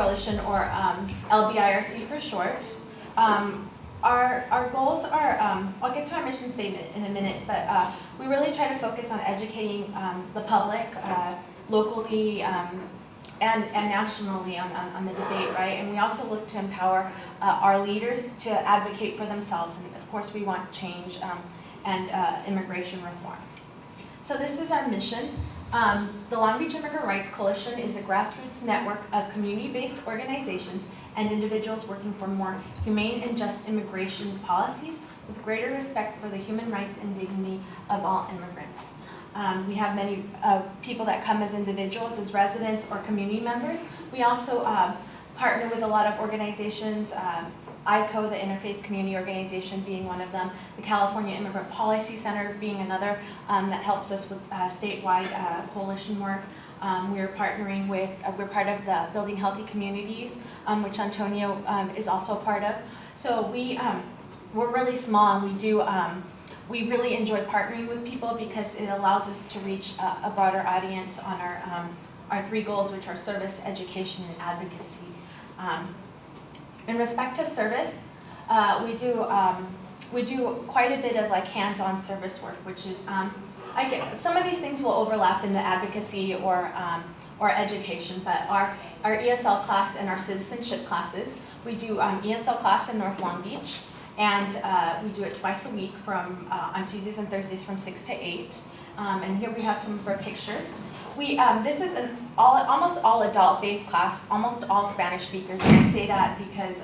Coalition, or LBIRC for short. Our goals are, I'll get to our mission statement in a minute, but we really try to focus on educating the public locally and nationally on the debate, right? And we also look to empower our leaders to advocate for themselves. And of course, we want change and immigration reform. So this is our mission. The Long Beach Immigrant Rights Coalition is a grassroots network of community-based organizations and individuals working for more humane and just immigration policies with greater respect for the human rights and dignity of all immigrants. We have many people that come as individuals, as residents or community members. We also partner with a lot of organizations, ICO, the Interfaith Community Organization, being one of them, the California Immigrant Policy Center being another that helps us with statewide coalition work. We're partnering with, we're part of the Building Healthy Communities, which Antonio is also a part of. So we're really small, and we really enjoy partnering with people because it allows us to reach a broader audience on our three goals, which are service, education, and advocacy. In respect to service, we do quite a bit of like hands-on service work, which is some of these things will overlap into advocacy or education, but our ESL class and our citizenship classes, we do ESL class in North Long Beach, and we do it twice a week on Tuesdays and Thursdays from 6 to 8. And here we have some of our pictures. This is an almost all adult-based class, almost all Spanish speakers. And I say that because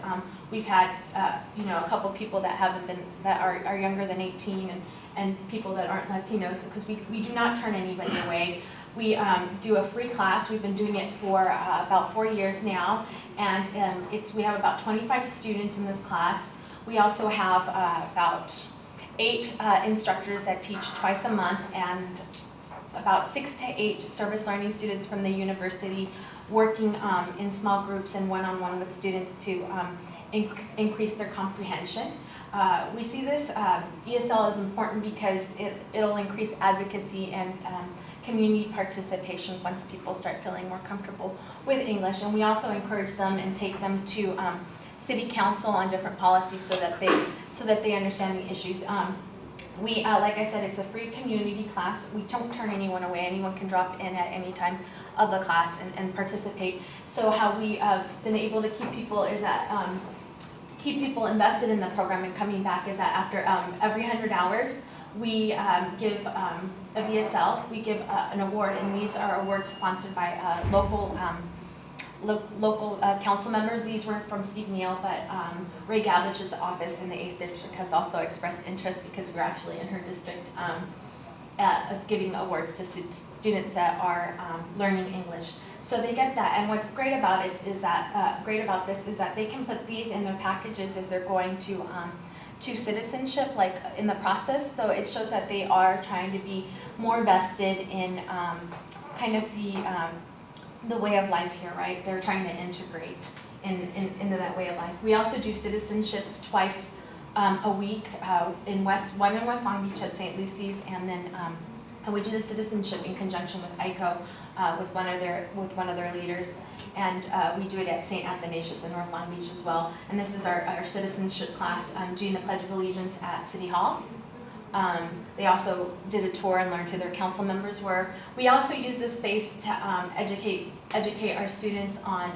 we've had a couple people that are younger than 18, and people that aren't Latinos, because we do not turn anybody away. We do a free class. We've been doing it for about 4 years now, and we have about 25 students in this class. We also have about 8 instructors that teach twice a month, and about 6 to 8 service learning students from the university working in small groups and one-on-one with students to increase their comprehension. We see this ESL is important because it'll increase advocacy and community participation once people start feeling more comfortable with English. And we also encourage them and take them to city council on different policies so that they understand the issues. Like I said, it's a free community class. We don't turn anyone away. Anyone can drop in at any time of the class and participate. So how we have been able to keep people invested in the program and coming back is that after every 100 hours, we give a VSL, we give an award, and these are awards sponsored by local council members. These were from Steve Neal, but Ray Gavich's office in the 8th District has also expressed interest because we're actually in her district of giving awards to students that are learning English. So they get that, and what's great about this is that they can put these in their packages if they're going to citizenship, like in the process. So it shows that they are trying to be more vested in kind of the way of life here, right? They're trying to integrate into that way of life. We also do citizenship twice a week, one in West Long Beach at St. Lucy's, and then we do the citizenship in conjunction with ICO, with one of their leaders, and we do it at St. Athanasius in North Long Beach as well. And this is our citizenship class doing the Pledge of Allegiance at City Hall. They also did a tour and learned who their council members were. We also use this space to educate our students on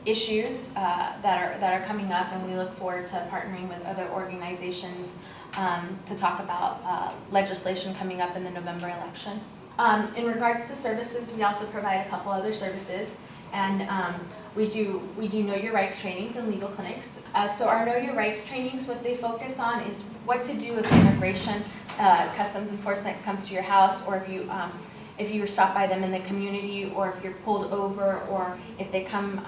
issues that are coming up, and we look forward to partnering with other organizations to talk about legislation coming up in the November election. In regards to services, we also provide a couple other services, and we do Know Your Rights trainings and legal clinics. So our Know Your Rights trainings, what they focus on is what to do if immigration, customs enforcement comes to your house, or if you stop by them in the community, or if you're pulled over, or if they come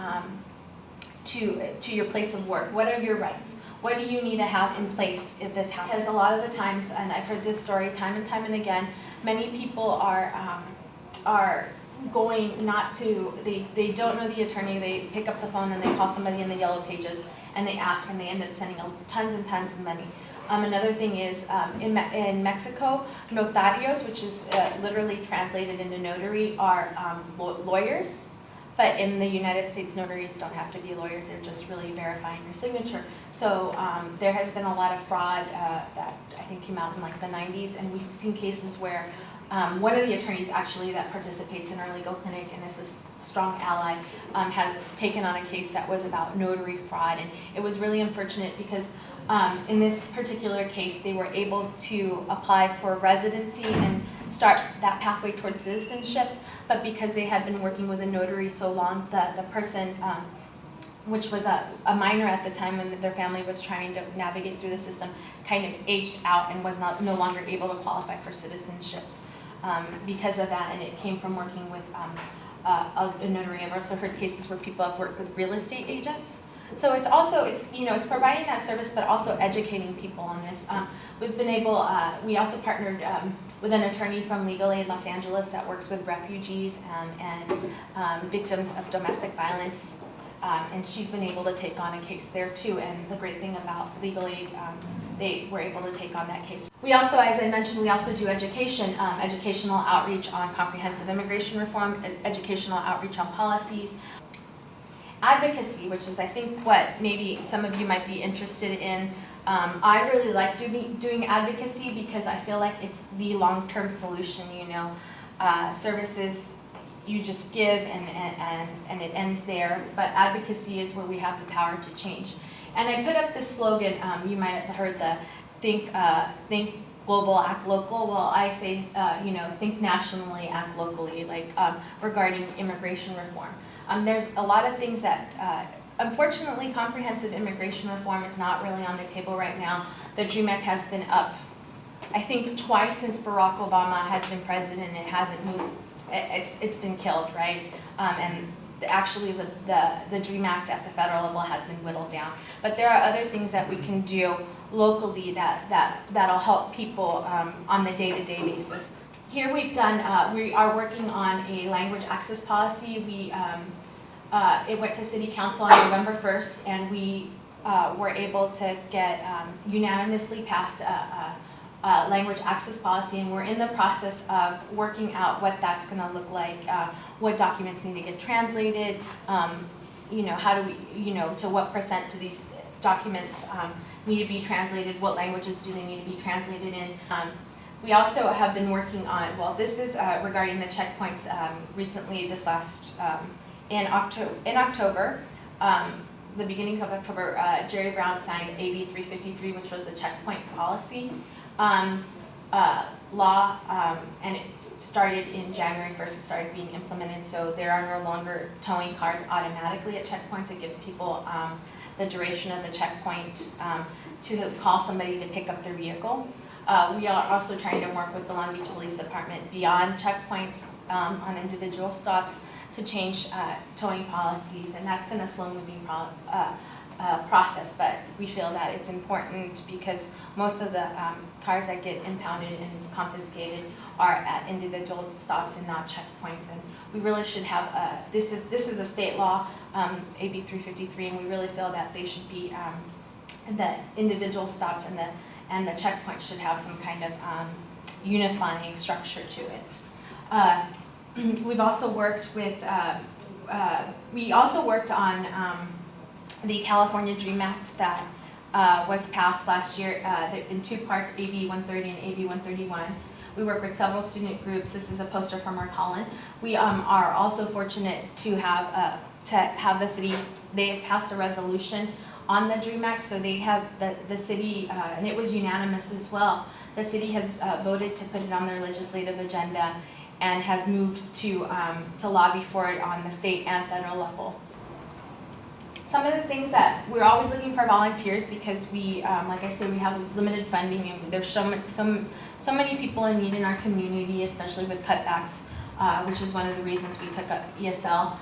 to your place of work. What are your rights? What do you need to have in place if this happens? Because a lot of the times, and I've heard this story time and time and again, many people are going not to, they don't know the attorney, they pick up the phone and they call somebody in the yellow pages and they ask, and they end up sending tons and tons of money. Another thing is in Mexico, notarios, which is literally translated into notary, are lawyers. But in the United States, notaries don't have to be lawyers, they're just really verifying your signature. So there has been a lot of fraud that I think came out in like the 90s, and we've seen cases where one of the attorneys actually that participates in our legal clinic and is a strong ally has taken on a case that was about notary fraud, and it was really unfortunate because in this particular case they were able to apply for residency and start that pathway towards citizenship, but because they had been working with a notary so long, the person, which was a minor at the time when their family was trying to navigate through the system, kind of aged out and was no longer able to qualify for citizenship because of that, and it came from working with a notary. I've also heard cases where people have worked with real estate agents. So it's also, it's providing that service, but also educating people on this. We've been able, we also partnered with an attorney from Legal Aid Los Angeles that works with refugees and victims of domestic violence. And she's been able to take on a case there too. And the great thing about Legal Aid, they were able to take on that case. We also, as I mentioned, we also do education, educational outreach on comprehensive immigration reform, educational outreach on policies. Advocacy, which is I think what maybe some of you might be interested in. I really like doing advocacy because I feel like it's the long-term solution, services you just give and it ends there, but advocacy is where we have the power to change. And I put up this slogan, you might have heard the think global, act local. Well, I say, think nationally, act locally, like regarding immigration reform. There's a lot of things that, unfortunately, comprehensive immigration reform is not really on the table right now. The DREAM Act has been up, I think, twice since Barack Obama has been president, and it hasn't moved. It's been killed, right? And actually, the DREAM Act at the federal level has been whittled down. But there are other things that we can do locally that'll help people on the day-to-day basis. Here we've done, we are working on a language access policy. It went to City Council on November 1st, and we were able to get unanimously passed a language access policy, and we're in the process of working out what that's going to look like, what documents need to get translated, how do we, to what percent do these documents need to be translated, what languages do they need to be translated in. We also have been working on, well, this is regarding the checkpoints recently, this last, in October, the beginnings of October, Jerry Brown signed AB 353, which was the checkpoint policy law, and it started in January 1st, it started being implemented, so there are no longer towing cars automatically at checkpoints. It gives people the duration of the checkpoint to call somebody to pick up their vehicle. We are also trying to work with the Long Beach Police Department beyond checkpoints on individual stops to change towing policies, and that's been a slow-moving process, but we feel that it's important because most of the cars that get impounded and confiscated are at individual stops and not checkpoints, and we really should have, this is a state law, AB 353, and we really feel that they should be, the individual stops and the checkpoint should have some kind of unifying structure to it. We've also worked with, we also worked on the California DREAM Act that was passed last year in two parts, AB 130 and AB 131. We work with several student groups. This is a poster from our Colin. We are also fortunate to have the city, they have passed a resolution on the DREAM Act, so they have the city, and it was unanimous as well. The city has voted to put it on their legislative agenda and has moved to lobby for it on the state and federal level. Some of the things that we're always looking for volunteers because we, like I said, we have limited funding and there's so many people in need in our community, especially with cutbacks, which is one of the reasons we took up ESL.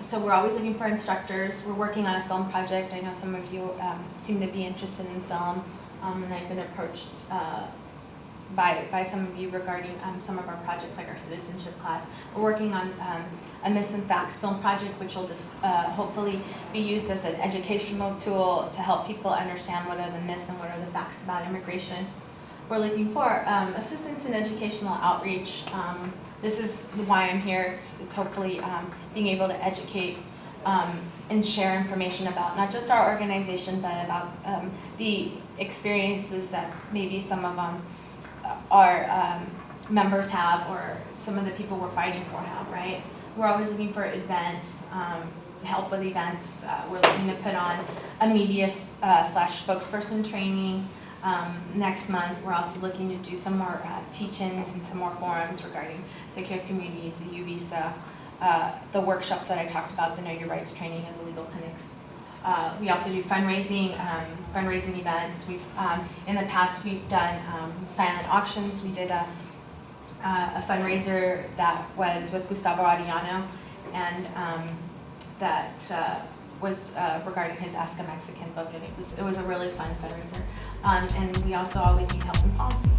So we're always looking for instructors. We're working on a film project. I know some of you seem to be interested in film, and I've been approached by some of you regarding some of our projects, like our citizenship class. We're working on a Myths and Facts film project, which will just hopefully be used as an educational tool to help people understand what are the myths and what are the facts about immigration. we're looking for assistance in educational outreach. This is why I'm here. It's hopefully being able to educate and share information about not just our organization, but about the experiences that maybe some of our members have, or some of the people we're fighting for have, right? We're always looking for events, help with events. We're looking to put on a media slash spokesperson training next month. We're also looking to do some more teach-ins and some more forums regarding secure communities, the U visa, the workshops that I talked about, the Know Your Rights training, and the legal clinics. We also do fundraising events. We've in the past we've done silent auctions. We did a fundraiser that was with Gustavo Arellano, and that was regarding his Ask a Mexican book, and it was a really fun fundraiser. And we also always need help in policy.